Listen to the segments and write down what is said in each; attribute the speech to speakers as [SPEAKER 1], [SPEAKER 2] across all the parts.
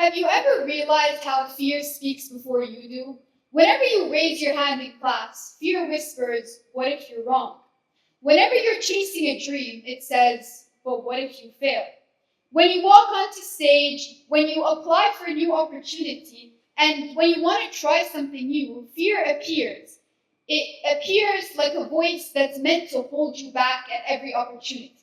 [SPEAKER 1] Have you ever realized how fear speaks before you do? Whenever you raise your hand in class, fear whispers, "What if you're wrong?" Whenever you're chasing a dream, it says, "But what if you fail?" When you walk onto stage, when you apply for a new opportunity, and when you want to try something new, fear appears. It appears like a voice that's meant to hold you back at every opportunity.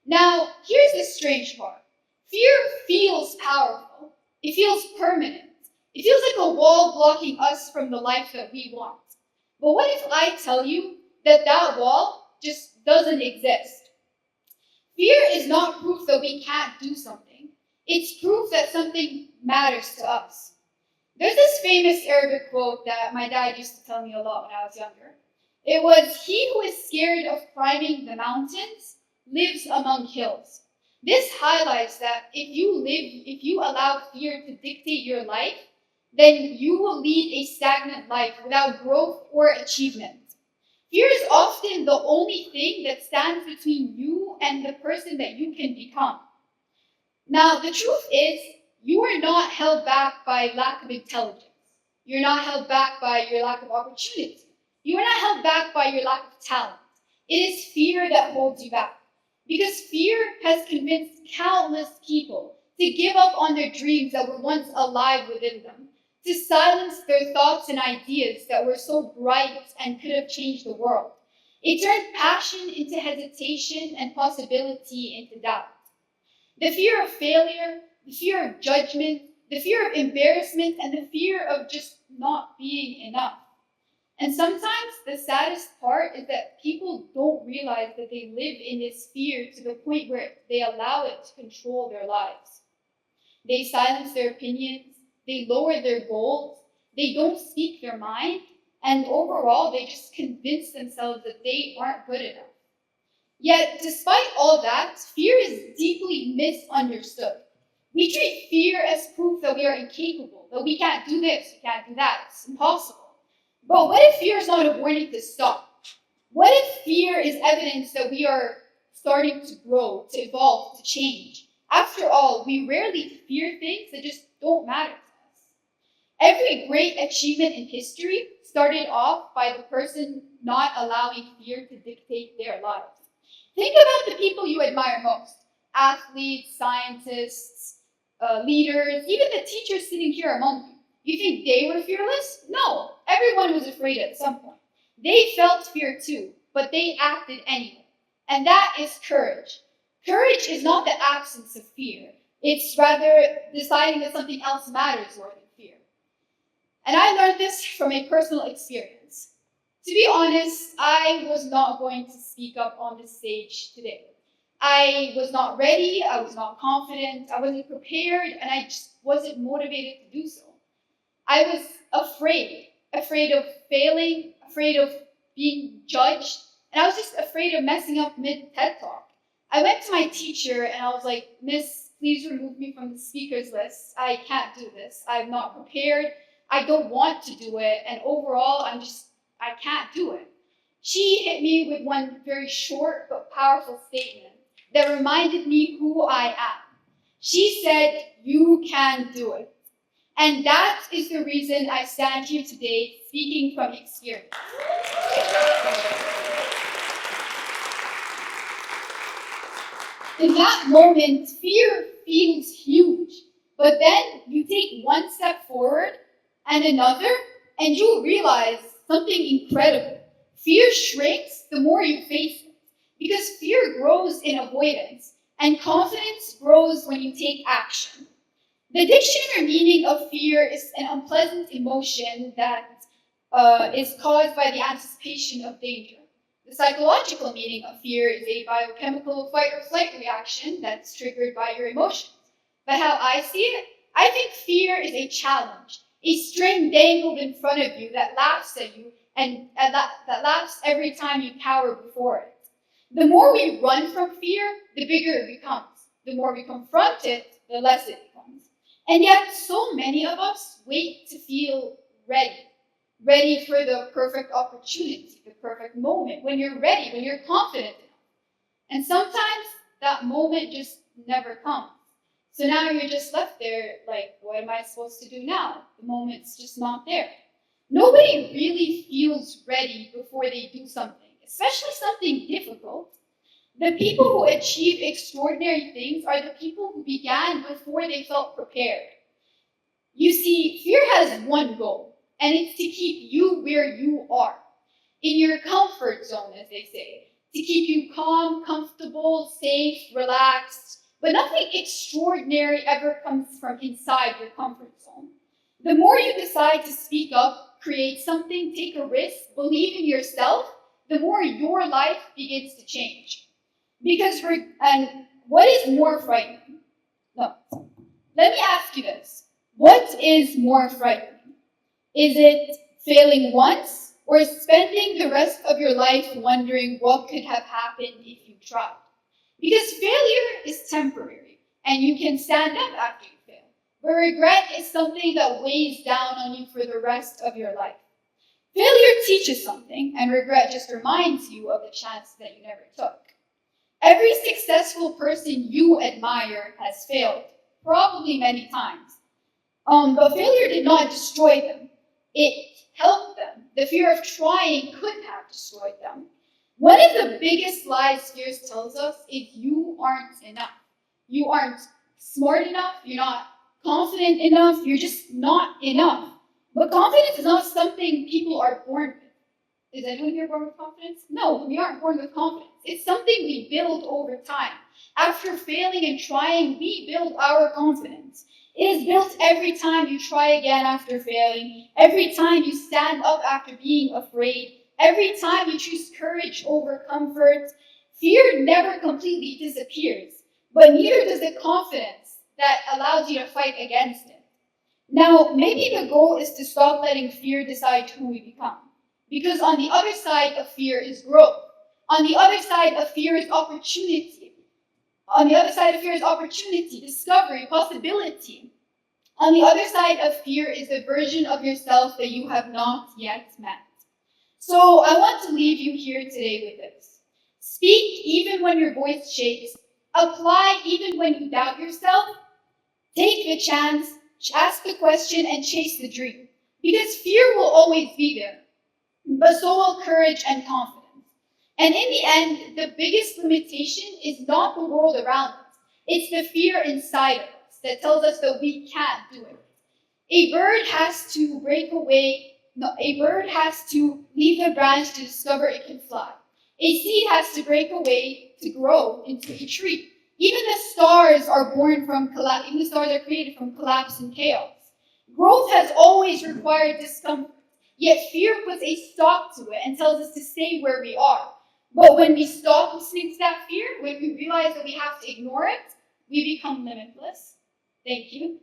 [SPEAKER 1] Now, here's the strange part. Fear feels powerful. It feels permanent. It feels like a wall blocking us from the life that we want. But what if I tell you that that wall just doesn't exist? Fear is not proof that we can't do something. It's proof that something matters to us. There's this famous Arabic quote that my dad used to tell me a lot when I was younger. It was, "He who is scared of climbing the mountains lives among hills." This highlights that if you allow fear to dictate your life, then you will lead a stagnant life without growth or achievement. Fear is often the only thing that stands between you and the person that you can become. Now, the truth is, you are not held back by lack of intelligence. You're not held back by your lack of opportunity. You are not held back by your lack of talent. It is fear that holds you back. Because fear has convinced countless people to give up on their dreams that were once alive within them, to silence their thoughts and ideas that were so bright and could have changed the world. It turned passion into hesitation and possibility into doubt. The fear of failure, the fear of judgment, the fear of embarrassment, and the fear of just not being enough. And sometimes the saddest part is that people don't realize that they live in this fear to the point where they allow it to control their lives. They silence their opinions, they lower their goals, they don't speak their mind, and overall they just convince themselves that they aren't good enough. Yet, despite all that, fear is deeply misunderstood. We treat fear as proof that we are incapable, that we can't do this, we can't do that, it's impossible. But what if fear is not a warning to stop? What if fear is evidence that we are starting to grow, to evolve, to change? After all, we rarely fear things that just don't matter to us. Every great achievement in history started off by the person not allowing fear to dictate their lives. Think about the people you admire most: athletes, scientists, leaders, even the teachers sitting here among you. You think they were fearless? No, everyone was afraid at some point. They felt fear too, but they acted anyway. And that is courage. Courage is not the absence of fear. It's rather deciding that something else matters more than fear. And I learned this from a personal experience. To be honest, I was not going to speak up on this stage today. I was not ready, I was not confident, I wasn't prepared, and I just wasn't motivated to do so. I was afraid of failing, afraid of being judged, and I was just afraid of messing up mid-TED Talk. I went to my teacher and I was like, "Miss, please remove me from the speakers list. I can't do this. I'm not prepared. I don't want to do it, and overall, I can't do it." She hit me with one very short but powerful statement that reminded me who I am. She said, "You can do it." And that is the reason I stand here today speaking from experience. In that moment, fear feels huge. But then you take one step forward and another, and you realize something incredible. Fear shrinks the more you face it, because fear grows in avoidance, and confidence grows when you take action. The dictionary meaning of fear is an unpleasant emotion that is caused by the anticipation of danger. The psychological meaning of fear is a biochemical fight or flight reaction that's triggered by your emotions. But how I see it, I think fear is a challenge, a string dangled in front of you that laughs at you and that laughs every time you cower before it. The more we run from fear, the bigger it becomes. The more we confront it, the less it becomes. And yet, so many of us wait to feel ready for the perfect opportunity, the perfect moment, when you're ready, when you're confident enough. And sometimes that moment just never comes. So now you're just left there like, what am I supposed to do now? The moment's just not there. Nobody really feels ready before they do something, especially something difficult. The people who achieve extraordinary things are the people who began before they felt prepared. You see, fear has one goal, and it's to keep you where you are, in your comfort zone, as they say, to keep you calm, comfortable, safe, relaxed. But nothing extraordinary ever comes from inside your comfort zone. The more you decide to speak up, create something, take a risk, believe in yourself, the more your life begins to change. And what is more frightening? No. Let me ask you this. What is more frightening? Is it failing once or spending the rest of your life wondering what could have happened if you tried? Because failure is temporary and you can stand up after you fail. But regret is something that weighs down on you for the rest of your life. Failure teaches something and regret just reminds you of the chance that you never took. Every successful person you admire has failed, probably many times. But failure did not destroy them. It helped them. The fear of trying could have destroyed them. One of the biggest lies fear tells us is you aren't enough. You aren't smart enough. You're not confident enough. You're just not enough. But confidence is not something people are born with. Is anyone here born with confidence? No, we aren't born with confidence. It's something we build over time. After failing and trying, we build our confidence. It is built every time you try again after failing, every time you stand up after being afraid, every time you choose courage over comfort. Fear never completely disappears, but neither does the confidence that allows you to fight against it. Now, maybe the goal is to stop letting fear decide who we become. Because on the other side of fear is growth. On the other side of fear is opportunity. On the other side of fear is opportunity, discovery, possibility. On the other side of fear is the version of yourself that you have not yet met. So I want to leave you here today with this. Speak even when your voice shakes. Apply even when you doubt yourself. Take the chance, ask the question, and chase the dream. Because fear will always be there, but so will courage and confidence. And in the end, the biggest limitation is not the world around us. It's the fear inside of us that tells us that we can't do it. A bird has to leave the branch to discover it can fly. A seed has to break away to grow into a tree. Even the stars are created from collapse and chaos. Growth has always required discomfort, yet fear puts a stop to it and tells us to stay where we are. But when we stop listening to that fear, when we realize that we have to ignore it, we become limitless. Thank you.